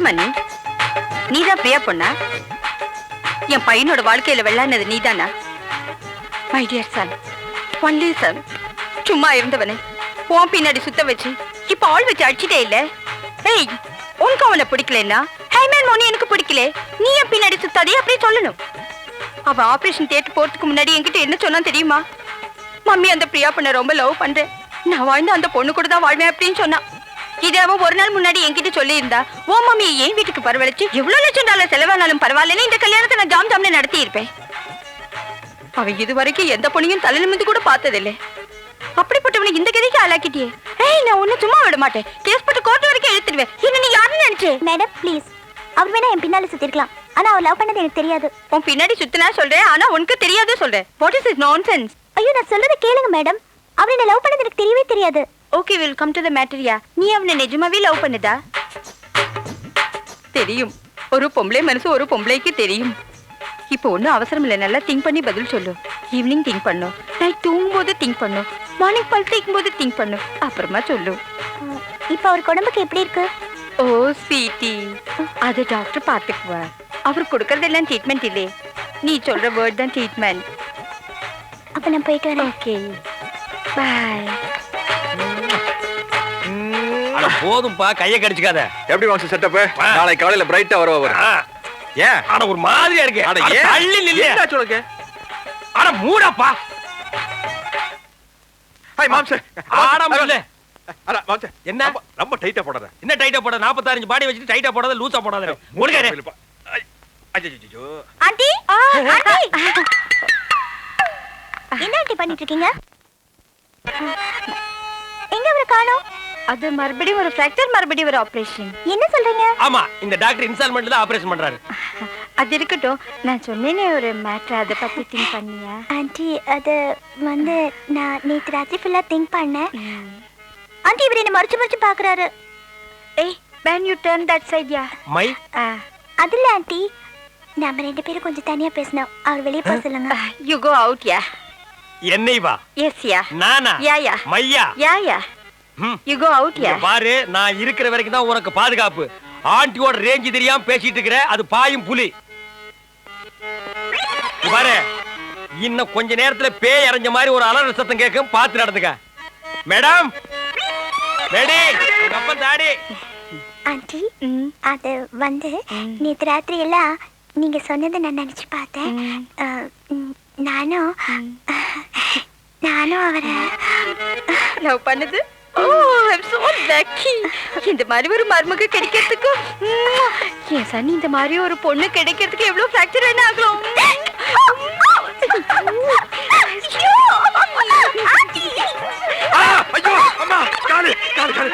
யாரும்மா நீ? நீதான் பிரியா பொண்ணா? என் பையனோட வாழ்க்கையில வெள்ளானது நீதானா? My dear son, only Sun, சும்மா இருந்தவனே உன் பின்னாடி சுத்த வச்சு இப்ப ஆள் வச்சு அடிச்சிட்டே இல்ல. ஏய், உனக்கு அவனை பிடிக்கலன்னா ஹேமன் மோனி எனக்கு பிடிக்கல, நீ என் பின்னாடி சுத்தாதே அப்படி சொல்லணும். அவன் ஆபரேஷன் தியேட்டர் போறதுக்கு முன்னாடி என்கிட்ட என்ன சொன்னா தெரியுமா? மம்மி அந்த பிரியா பொண்ணை ரொம்ப லவ் பண்றேன், நான் வாழ்ந்த அந்த பொண்ணு கூட தான் வாழ்வேன் அப்படின்னு சொன்னான். இதை அவன் ஒரு நாள் முன்னாடி என்கிட்ட சொல்லி இருந்தா ஓ மம்மியை என் வீட்டுக்கு பரவழைச்சு எவ்வளவு லட்சம் டாலர் செலவானாலும் பரவாயில்லன்னு இந்த கல்யாணத்தை நான் ஜாம் ஜாம்னு நடத்தி இருப்பேன். அவன் இது வரைக்கும் எந்த பொண்ணையும் தலை நிமிந்து கூட பார்த்ததில்லை. அப்படிப்பட்டவனை இந்த கதைக்கு ஆளாக்கிட்டியே. ஏய், நான் ஒன்னும் சும்மா விட மாட்டேன், கேஸ் போட்டு கோர்ட் வரைக்கும் எழுத்துடுவேன். என்ன நீ யாருன்னு நினைச்சே? மேடம் ப்ளீஸ், அவர் வேணா என் பின்னால சுத்திருக்கலாம், ஆனா அவர் லவ் பண்ணது எனக்கு தெரியாது. உன் பின்னாடி சுத்தினா சொல்றேன், ஆனா உனக்கு தெரியாது சொல்றேன். What is this nonsense? ஐயோ, நான் சொல்றதை கேளுங்க மேடம், அவர் என்ன லவ் பண்ணது எனக்கு தெரியவே தெரியாது. Okay, will come to the மேட்டரியா. நீ அவனை நிஜமாவே லவ் பண்ணுதா? தெரியும், ஒரு பொம்பளை மனசு ஒரு பொம்பளைக்கு தெரியும். இப்போ ஒன்றும் அவசரம் இல்லை, நல்லா திங்க் பண்ணி பதில் சொல்லு. ஈவினிங் திங்க் பண்ணும், நைட் தூங்கும்போது திங்க் பண்ணும், மார்னிங் பல் தேய்க்கும் போது திங்க் பண்ணும், அப்புறமா சொல்லு. இப்போ அவர் உடம்புக்கு எப்படி இருக்கு? ஓ ஸ்வீட்டி, அது டாக்டர் பார்த்துக்குவார். அவர் கொடுக்கறதெல்லாம் ட்ரீட்மெண்ட் இல்லை, நீ சொல்ற வேர்ட் தான் ட்ரீட்மெண்ட். அப்ப நான் போயிட்டு வரேன். ஓகே, பாய். போதும்பா, கையை கடிச்சுக்காத. எப்படி வாங்க செட்டப்? நாளைக்கு காலையில பிரைட்டா வருவாரு. ஏன் ஆனா ஒரு மாதிரியா இருக்கு? அட ஏன் தள்ளி நில்லு. என்ன சொல்லுங்க? அட மூடப்பா. Hi mom sir. ஆட முடியல. அட மாம் சார், என்ன ரொம்ப டைட்டா போடாத. என்ன டைட்டா போட? 45 பாடி வச்சிட்டு டைட்டா போடாத, லூசா போடாத. முடிங்கடே. ஐயோ. Aunty, aunty. என்ன ஆண்டி பண்ணிட்டு இருக்கீங்க? எங்க அவரை காணோம்? அது மறுபடியும் ஒரு ஃபிராக்சர், மறுபடியும் ஒரு ஆபரேஷன். என்ன சொல்றீங்க? ஆமா, இந்த டாக்டர் இன்ஸ்டால்மென்ட்ல தான் ஆபரேஷன் பண்றாரு. அது இருக்கட்டும், நான் சொன்னேனே ஒரு மேட்டர், அதை பத்தி திங்க் பண்ணியா? ஆண்டி, அது வந்து நான் நேத்து ராத்திரி ஃபுல்லா திங்க் பண்ணேன். ஆண்டி, இவர் என்ன மறைச்சு மறைச்சு பாக்குறாரு. ஏய், when you turn that side, yeah. My அதுல ஆண்டி, நம்ம ரெண்டு பேரும் கொஞ்சம் தனியா பேசணும், அவர் வெளியே போக சொல்லுங்க. You go out, yeah. என்னை வா. Yes, yeah. நானா? Yeah, yeah. மையா? Yeah, yeah. You go out, yeah. பாரு, நான் இருக்கிற வரைக்கும் தான் உனக்கு பாதுகாப்பு. ஆண்டியோட ரேஞ்ச் தெரியாம பேசிட்டு இருக்கற, அது பாயும் புலி. பாரு, இன்னும் கொஞ்ச நேரத்துல பேய் அரைஞ்ச மாதிரி ஒரு அலறல் சத்தம் கேட்கும், பார்த்து நடந்துக்க. மேடம், மேடி, அப்பன் தாடி. ஆண்டி, அது வந்து நேத்து ராத்திரி எல்லாம் நீங்க சொன்னதை நான் நினைச்சு பார்த்தேன். நானும் அவரை லவ் பண்ணது. Oh, I'm so lucky. இந்த மாதிரி ஒரு மருமக கிடைக்கிறதுக்கு என் சனி இந்த மாதிரி ஒரு பொண்ணு கிடைக்கிறதுக்கு எவ்வளவு ஃபிராக்சர் என்ன ஆகலாம். ஐயோ அம்மா, காலு காலு காலு.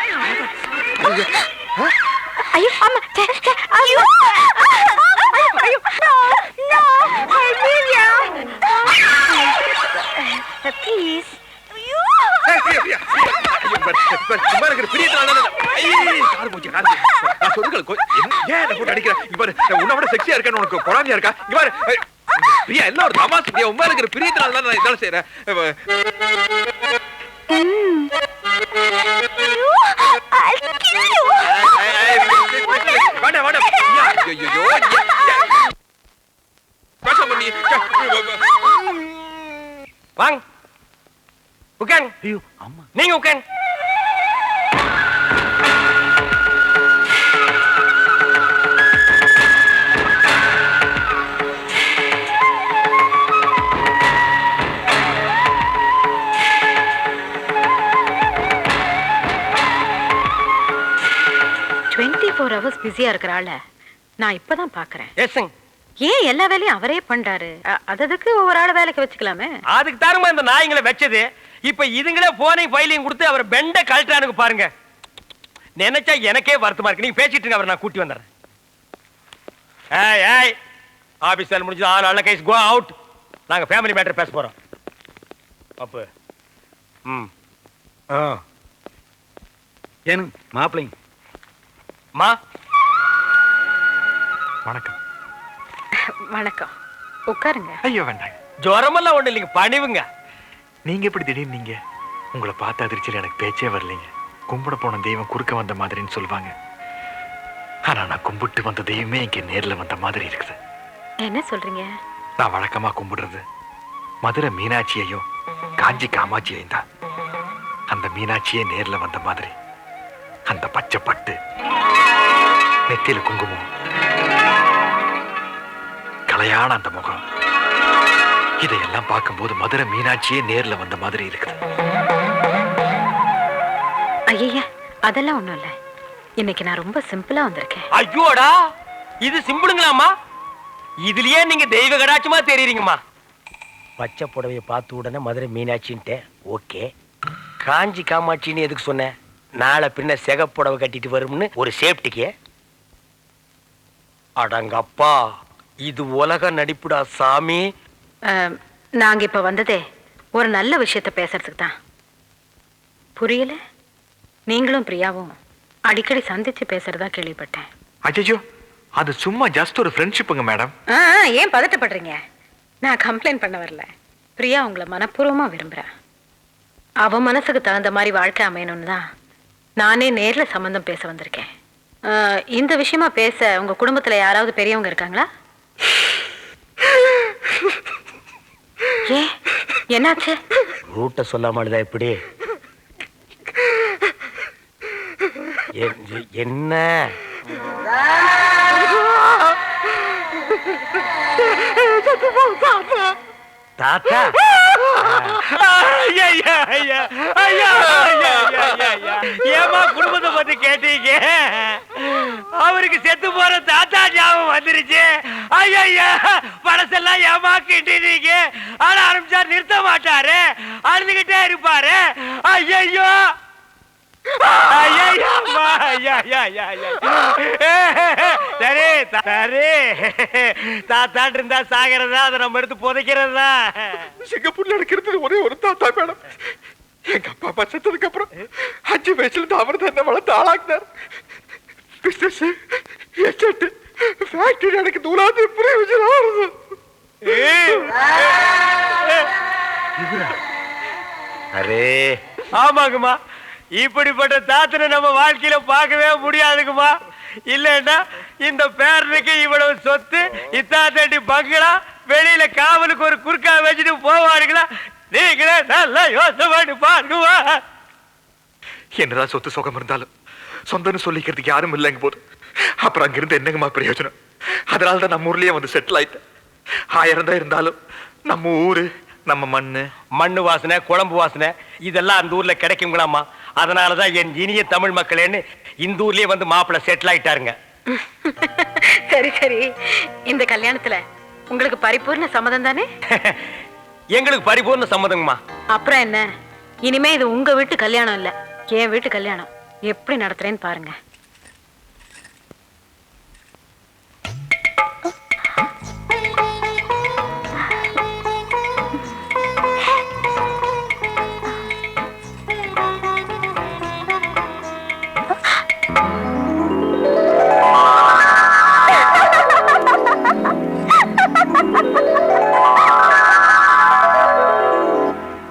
ஐயோ அம்மா, ஐயோ ஐயோ, no Olivia, please. உன்னோட செக்ஸியா இருக்க உனக்கு பொறாமையா இருக்கா? இங்க பாரு பிரியா, எல்லாம் ஒரு தமாசு. உண்மை இருக்கிற பிரியத்தினால தான் நான் இதெல்லாம் செய்யறேன். வேண்டாம் வேண்டாம். ஐயோ வாங்க உட்காருங்க. ஐயோ அம்மா, நீங்க உட்காருங்க. பிஸியா இருக்கிறாள நான் இப்பதான் பாக்குறேன். எஸ்ங்க. ஏன் எல்லா வேலையும் அவரே பண்றாரு? அதுக்கு ஒவ்வொரு ஆளை வேலைக்கு வச்சுக்கலாமே. அதுக்கு தாருமா இந்த நாய்களை வச்சது. இப்ப இதுங்களே போனையும் ஃபைலையும் கொடுத்து அவர் பெண்ட கழட்டானுக்கு பாருங்க. நினைச்சா எனக்கே வருத்தமா இருக்கு. நீங்க பேசிட்டு இருங்க, அவர் நான் கூட்டி வந்துடுறேன். ஏய் ஏய், ஆபீஸ் வேலை முடிஞ்சது, ஆல் நல்ல கைஸ் கோ அவுட். நாங்க ஃபேமிலி மேட்டர் பேச போறோம். அப்ப ஏனு மாப்பிள்ளைங்க. மா வணக்கம். வணக்கம், உட்காருங்க. ஐயோ வேண்டாங்க. ஜுரமெல்லாம் ஒண்ணு இல்லைங்க, பணிவுங்க. நீங்க எப்படி திடீர்னு நீங்க? உங்களை பார்த்த அதிர்ச்சியில் எனக்கு பேச்சே வரலைங்க. கும்பிட போன தெய்வம் குறுக்க வந்த மாதிரின்னு சொல்லுவாங்க. ஆனா நான் கும்பிட்டு வந்த தெய்வமே இங்க நேர்ல வந்த மாதிரி இருக்குது. என்ன சொல்றீங்க? நான் வழக்கமா கும்பிடுறது மதுரை மீனாட்சியையும் காஞ்சி காமாட்சியையும் தான். அந்த மீனாட்சியே நேர்ல வந்த மாதிரி அந்த பச்சை பட்டு, நெத்தியில குங்குமம், கலையான அந்த முகம், இதையெல்லாம் பார்க்கும்போது மதுரை மீனாட்சியே நேர்ல வந்த மாதிரி இருக்குது. ஐயா, அதெல்லாம் ஒண்ணும் இல்ல. இன்னைக்கு நான் ரொம்ப சிம்பிளா வந்திருக்கேன். ஐயோடா, இது சிம்பிளுங்களாமா? இதுலயே நீங்க தெய்வ கடாட்சமா தெரியுறீங்கம்மா. பச்சை புடவையை பார்த்த உடனே மதுரை மீனாட்சின்ட்டு ஓகே. காஞ்சி காமாட்சின்னு எதுக்கு சொன்னேன்? நாளை பின்ன சிகப்புடவை கட்டிட்டு வரும்னு ஒரு சேஃப்டிக்கு. அடங்கப்பா, இது உலக நடிப்புடா சாமி. நாங்க இப்ப வந்ததே ஒரு நல்ல விஷயத்த பேசுறதுக்கு தான். புரியல? நீங்களும் பிரியாவும் அடிக்கடி சந்திச்சு பேசுறதா கேள்விப்பட்டேன். அஜய்யோ, அது சும்மா ஜஸ்ட் ஒரு ஃப்ரெண்ட்ஷிப்புங்க மேடம். ஏன் பதட்டப்படுறீங்க? நான் கம்ப்ளைண்ட் பண்ண வரல. பிரியா உங்களை மனப்பூர்வமா விரும்புறா. அவ மனசுக்கு தகுந்த மாதிரி வாழ்க்கை அமையணும்னு தான் நானே நேர்ல சம்பந்தம் பேச வந்திருக்கேன். இந்த விஷயமா பேச உங்க குடும்பத்துல யாராவது பெரியவங்க இருக்காங்களா? ஏ, என்னாச்சு? ரூட்ட சொல்லாமலுதா எப்படி? என்ன தாத்தா? ஏமா குடும்பத்தை பத்தி கேட்டீங்க? அவருக்கு செத்து போற தாத்தா ஞாபகம் வந்துருச்சு. ஐயா, பழசெல்லாம் ஏமா கிட்டீங்க? ஆனா ஆரம்பிச்சா நிறுத்த மாட்டாரு, அழுதுகிட்டே இருப்பாரு. ஐயோ சரி சரி, தாத்தாட்டு இருந்தா சாகிறதா, அதை நம்ம எடுத்து புதைக்கிறதா? சிங்கப்பூர்ல நடக்கிறது ஒரே ஒரு தாத்தா மேடம். எங்க அப்பா அப்பா செத்ததுக்கு அப்புறம் 5 வயசுல இருந்து அவர் தான் என்ன வளர்த்து ஆளாக்குனார். பிசினஸ், எஸ்டேட், ஃபேக்டரி எனக்கு தூளாது பிரயோஜனம். அரே ஆமாங்கம்மா, இப்படிப்பட்ட தாத்தனை நம்ம வாழ்க்கையில பார்க்கவே முடியாதுங்கம்மா. இல்லன்னா இந்த பேரனுக்கு இவ்வளவு சொத்து, இத்தாத்தடி பங்களா, வெளியில காவலுக்கு ஒரு குறுக்கா வச்சுட்டு போவாருங்களா? நீங்களே நல்லா யோசனை பண்ணி பாருங்கம்மா. என்னதான் சொத்து சுகம் இருந்தாலும் சொந்தம்னு சொல்லிக்கிறதுக்கு யாரும் இல்லைங்க போது அப்புறம் அங்கிருந்து என்னங்கம்மா பிரயோஜனம்? அதனாலதான் நம்ம ஊர்லயே வந்து செட்டில் ஆயிட்டேன். 1000 தான் இருந்தாலும் நம்ம ஊரு, நம்ம மண்ணு வாசனை, குழம்பு வாசனை இதெல்லாம் அந்த ஊர்ல கிடைக்குங்களாமா. அதனாலதான் என் இனிய தமிழ் மக்களேன்னு இந்த ஊர்லயே வந்து மாப்பிள்ள செட்டில் ஆயிட்டாருங்க. சரி சரி, இந்த கல்யாணத்துல உங்களுக்கு பரிபூர்ண சம்மதம் தானே? எங்களுக்கு பரிபூர்ண சம்மதங்கம்மா. அப்புறம் என்ன, இனிமே இது உங்க வீட்டு கல்யாணம் இல்ல, என் வீட்டு கல்யாணம். எப்படி நடத்துறேன்னு பாருங்க.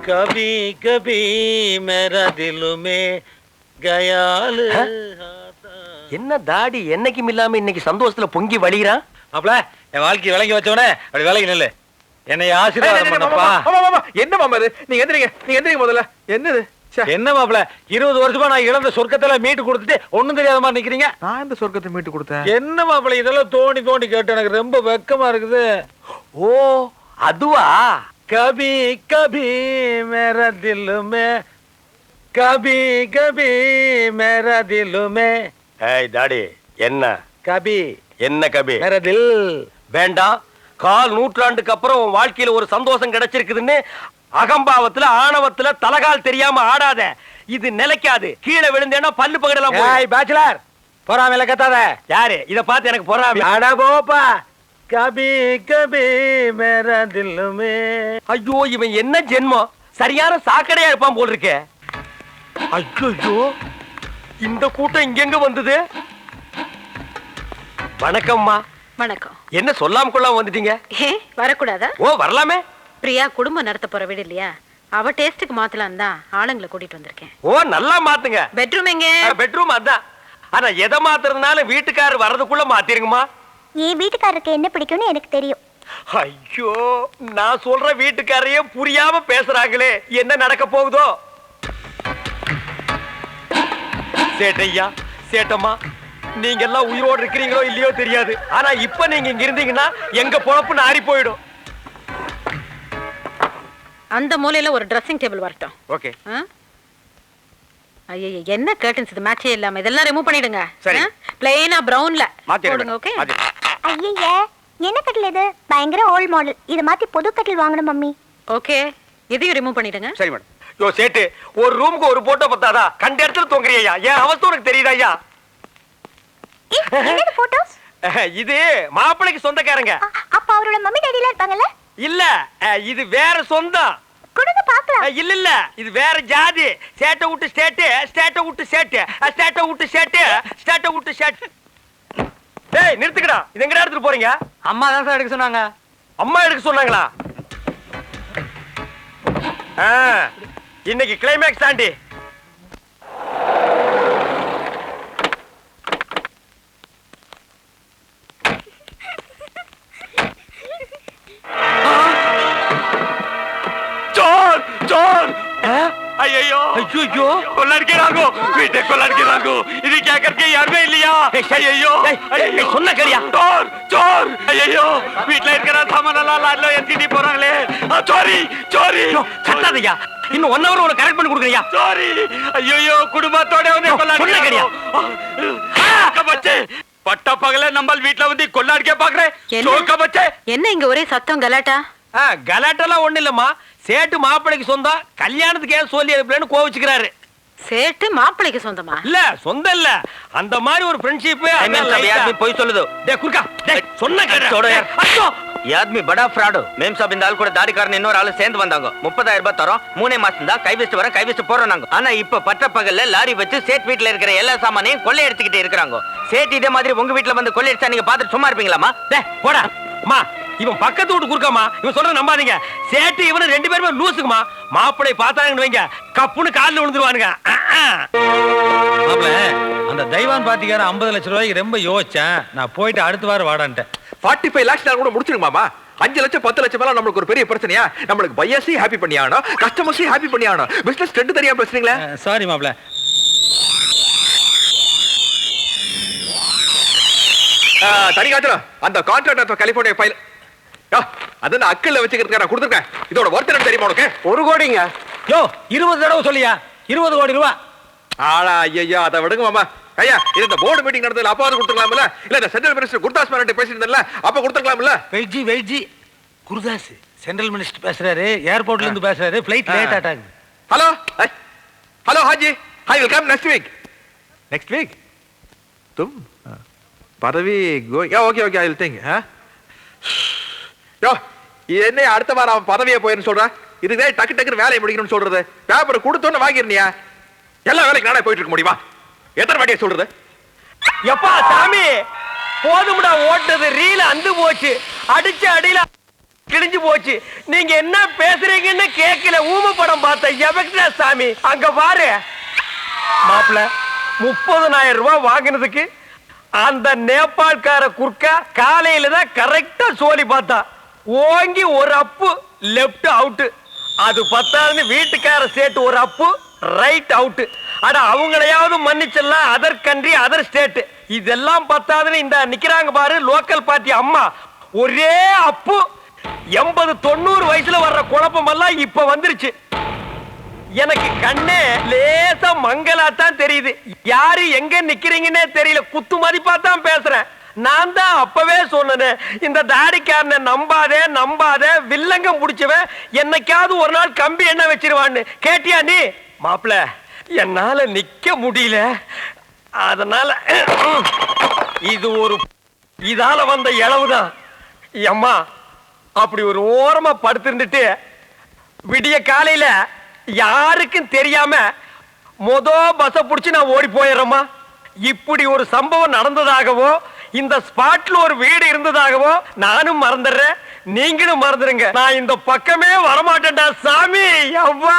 கபி கபி மேரா திலுமே கயாலு. என்ன தாடி என்னைக்கும் இல்லாம இன்னைக்கு சந்தோஷத்துல பொங்கி வழிகிறான்? அப்பல என் வாழ்க்கை விளங்கி வச்சவனே அப்படி விலகி நில்லு. என்னை ஆசீர்வாதம் பண்ணப்பா. என்ன மாமா இது? நீங்க எந்திரிங்க முதல்ல. என்னது என்ன மாப்பிள, 20 வருஷமா நான் இழந்த சொர்க்கத்துல மீட்டு கொடுத்துட்டு ஒண்ணும் தெரியாத மாதிரி நிக்கிறீங்க. நான் இந்த சொர்க்கத்தை மீட்டு கொடுத்தேன்? என்ன மாப்பிள, இதெல்லாம் தோண்டி தோண்டி கேட்டு எனக்கு ரொம்ப வெக்கமா இருக்குது. ஓ அதுவா? கபி கபி மேரா திலுமே, கபி கபி மேரா திலுமே. ஏய் தாடி, என்ன கபி என்ன கபி? மேரா தில். வேண்டாம். 1/4 நூற்றாண்டுக்கு அப்புறம் உன் வாழ்க்கையில ஒரு சந்தோஷம் கிடைச்சிருக்குதுன்னு அகம்பாவத்துல ஆணவத்துல தலகால் தெரியாம ஆடாத. இது நிலைக்காது. கீழே விழுந்தேன்னா பல்லு பகடலாம். ஏய் பேச்சுலர், பொறாமையில கத்தாத. யாரு இத பார்த்து எனக்கு பொறாமை? அட போப்பா. கபி கபி மேரா திலுமே. ஐயோ, இவன் என்ன ஜென்மம்? சரியான சாக்கடையா இருப்பான் போல் இருக்கே. ஐயோ, இந்த கூட்டம் இங்கெங்க வந்தது? வணக்கம்மா. வணக்கம். என்ன சொல்லாம கொள்ளாம வந்துட்டீங்க? வரக்கூடாதா? ஓ வரலாமே. பிரியா குடும்பம் நடத்த போற வீடு இல்லையா, அவ டேஸ்டுக்கு மாத்தலாம் தான் ஆளுங்களை கூட்டிட்டு வந்திருக்கேன். ஓ நல்லா மாத்துங்க. பெட்ரூம் எங்க? பெட்ரூம் அதான். ஆனா எதை மாத்துறதுனால வீட்டுக்காரர் வர்றதுக்குள்ள மாத்திருங்கம்மா. என் வீட்டுக்காரருக்கு என்ன பிடிக்கும்னு எனக்கு தெரியும். ஐயோ, நான் சொல்ற வீட்டுக்காரையே புரியாம பேசுறாங்களே, என்ன நடக்க போகுதோ? சேட்டையா, சேட்டம்மா, நீங்க எல்லாம் உயிரோடு இருக்கிறீங்களோ இல்லையோ தெரியாது. ஆனா இப்ப நீங்க இங்க இருந்தீங்கன்னா எங்க பொழப்பு நாரி போயிடும். அந்த மூலையில ஒரு ட்ரெஸ்ஸிங் டேபிள் வரட்டும். ஓகே. ஐயோ, என்ன கர்டன்ஸ் இது மேட்சே இல்லாம, இதெல்லாம் ரிமூவ் பண்ணிடுங்க. சரி. பிளைனா பிரவுன்ல மாத்திடுங்க. போடுங்க. ஓகே. ஐயே, என்ன கட்டில் இது? பயங்கர ஓல்ட் மாடல். இத மாத்தி புது கட்டில் வாங்கணும் மம்மி. ஓகே, இதையும் ரிமூவ் பண்ணிடுங்க. சரி மேடம். யோ சேட்டு, ஒரு ரூமுக்கு ஒரு போட்டோ பத்தாதா? கண்ட இடத்துல தொங்குறியா? ஏன் அவஸ்தை உனக்கு தெரியுதா ஐயா? என்னது போட்டோஸ்? இது மாப்பிளைக்கு சொந்தக்காரங்க. அப்ப அவரோட மம்மி டாடிலாம் இருப்பாங்கல்ல? இல்ல, இது வேற சொந்தம். கொடுங்க பார்க்கலாம். இல்ல இல்ல, இது வேற ஜாதி. சேட்டை விட்டு ஸ்டேட், ஸ்டேட்டை விட்டு சேட்டு, ஸ்டேட்டை விட்டு சேட்டு, ஸ்டேட்டை விட்டு சேட்டு. டேய் நிறுத்துக்கடா, இது எங்கடா எடுத்துட்டு போறீங்க? அம்மா தான் சார் எடுக்க சொன்னாங்க. அம்மா எடுக்க சொன்னாங்களா? இன்னைக்கு கிளைமேக்ஸ் தாண்டி. चोर चोर ஐயோ ஐயோ, கொள்ளடிக்கிறாங்க, வீட்டை கொள்ளடிக்கிறாங்க. இது கேட்கறதுக்கு யாருமே இல்லையா? ஐயோ சொன்ன கேளியா? चोर चोर ஐயோ, வீட்ல இருக்கிற சாமான் எல்லாம் லாட்ல ஏத்திட்டு போறாங்களே. சோரி சோரி. கட்டாதயா, இன்னும் 1 hour கரெக்ட் பண்ணி கொடுக்குறியா? சோரி. ஐயோ, குடும்பத்தோட வந்து கொள்ளடிக்கிறாங்க. பச்சே பட்ட பகல நம்ம வீட்ல வந்து கொள்ளடிக்க பாக்குறேன். சோக்க பச்சே. என்ன இங்க ஒரே சத்தம் கலாட்டா? கலாட்டெல்லாம் ஒண்ணு இல்லம்மா. சேட்டு மாப்பிளைக்கு சொந்தம், கல்யாணத்துக்கு ஏன் சொல்லி அனுப்பலன்னு கோவிச்சுக்கிறாரு. சேட்டு மாப்பிளைக்கு சொந்தமா? இல்ல, சொந்தம் இல்ல, அந்த மாதிரி ஒரு ஃப்ரெண்ட்ஷிப். போய் சொல்லுது. டேய் குர்கா, டேய் சொன்ன छोड़ो यार। ஐயோ, ये आदमी बड़ा फ्रॉड मेम साहब இந்த ஆள் கூட தாடிக்காரன் இன்னொரு ஆளு சேர்ந்து வந்தாங்க. 30,000 ரூபாய் தரோம், 3 மாசம் தான் கை வச்சு போறோம் நாங்க. ஆனா இப்ப பட்ட பகல்ல லாரி வச்சு சேட் வீட்ல இருக்கிற எல்லா சாமானையும் கொள்ளை எடுத்துக்கிட்டு இருக்காங்க. சேட் இதே மாதிரி உங்க வீட்ல வந்து கொள்ளை அடிச்சா நீங்க பாத்துட்டு சும்மா இருப்பீங்களாமா? டேய் போடா. அம்மா, இவன் பக்கத்து வீட்டு குறுக்கம்மா, இவன் சொல்ற நம்பாதீங்க. சேட்டு இவனு 2 பேருமே லூசுக்குமா. மாப்பிளை பார்த்தாங்கன்னு வைங்க, கப்புன்னு காலில் விழுந்துருவானுங்க. அந்த தெய்வான் பாட்டிக்கார 50 லட்சம் ரூபாய்க்கு ரொம்ப யோசிச்சேன். நான் போயிட்டு அடுத்த வாரம் வாடான்ட்டேன். 45 lakhs கூட முடிச்சிருங்க மாமா. 5 லட்சம் 10 லட்சம் எல்லாம் நம்மளுக்கு ஒரு பெரிய பிரச்சனையா? நம்மளுக்கு பையர்ஸையும் ஹாப்பி பண்ணி ஆகணும், கஸ்டமர்ஸையும் ஹாப்பி பண்ணி ஆகணும். பிசினஸ் ட்ரெண்ட் தெரியாம பேசுறீங்களா? சாரி மாப்ள. தனிக்காச்சுல அந்த கான்ட்ராக்ட் கலிபோர்னியா ஃபைல் அது நான் அக்கல்ல வச்சுக்கிறதுக்கு நான் கொடுத்துருக்கேன். இதோட ஒர்த் என்ன தெரியுமா உனக்கு? 1 கோடிங்க. யோ 20 தடவை சொல்லியா? 20 கோடி ரூபா. ஆளா ஐயா, அதை விடுங்க மாமா. ஐயா, இது இந்த போர்டு மீட்டிங் நடந்ததுல அப்பாவது கொடுத்துக்கலாம்ல? இல்ல இந்த சென்ட்ரல் மினிஸ்டர் குர்தாஸ் மேனன் பேசியிருந்தல, அப்ப கொடுத்துக்கலாம்ல? வெயிட்ஜி குருதாஸ் சென்ட்ரல் மினிஸ்டர் பேசுறாரு, ஏர்போர்ட்ல இருந்து பேசுறாரு, ஃளைட் லேட் ஆட்டாங்க. Hello hello Haji, I will come next week. Next week? तुम பதவி okay okay I will think. யோ, என்ன அடுத்த வாரம் அவன் பதவியை போயிருன்னு சொல்றான். இதுவே டக்கு டக்குன்னு வேலையை முடிக்கணும்னு சொல்றது. பேப்பர் கொடுத்தோன்னு வாங்கிருந்தியா? எல்லா வேலைக்கு நானே போயிட்டு இருக்க முடியுமா? எத்தனை வாட்டியை சொல்றது? எப்பா சாமி, போதும்டா ஓட்டது. ரீல அந்து போச்சு, அடிச்ச அடியில கிழிஞ்சு போச்சு. நீங்க என்ன பேசுறீங்கன்னு கேட்கல. ஊம படம் பார்த்த எவக்டா சாமி. அங்க பாரு மாப்பிள, 30,000 ரூபாய் வாங்கினதுக்கு அந்த நேபாள்கார குர்க்கா காலையில தான் கரெக்டா சோலி பார்த்தா. ஓங்கி ஒரு அப்பு லெப்ட் அவுட். அது பத்தாதுன்னு வீட்டுக்கார சேட்டு ஒரு அப்பு ரைட் அவுட். அட அவங்களையாவது மன்னிச்சிடலாம், அதர் கண்ட்ரி அதர் ஸ்டேட். இதெல்லாம் பத்தாதுன்னு இந்த நிக்கிறாங்க பாரு லோக்கல் பார்ட்டி அம்மா, ஒரே அப்பு. 80-90 வயசுல வர்ற குழப்பம் எல்லாம் இப்ப வந்துருச்சு. எனக்கு கண்ணே லேசா மங்கலாத்தான் தெரியுது. யாரு எங்க நிக்கிறீங்கன்னே தெரியல. குத்து மதிப்பா தான் பேசுறேன். நான் தான் அப்பவே சொன்னேன், இந்த தாடிக்காரனை நம்பாத வில்லங்கம் முடிச்சவன் என்னைக்காவது ஒரு நாள் கம்பி என்ன வச்சிருவான்னு. கேட்டியா நீ? மாப்பிள, என்னால நிக்க முடியல, அதனால இது ஒரு இதால வந்த இளவுதான். அம்மா அப்படி ஒரு ஓரமா படுத்திருந்துட்டு விடிய காலையில யாருக்கும் தெரியாம பஸ்ஸ புடிச்சு நான் ஓடி போயிடுறேம்மா. இப்படி ஒரு சம்பவம் நடந்ததாகவோ இந்த ஸ்பாட்ல ஒரு வீடு இருந்ததாகவோ நானும் மறந்துடுறேன், நீங்களும் மறந்துடுங்க. நான் இந்த பக்கமே வரமாட்டேன்டா சாமி. அவ்வா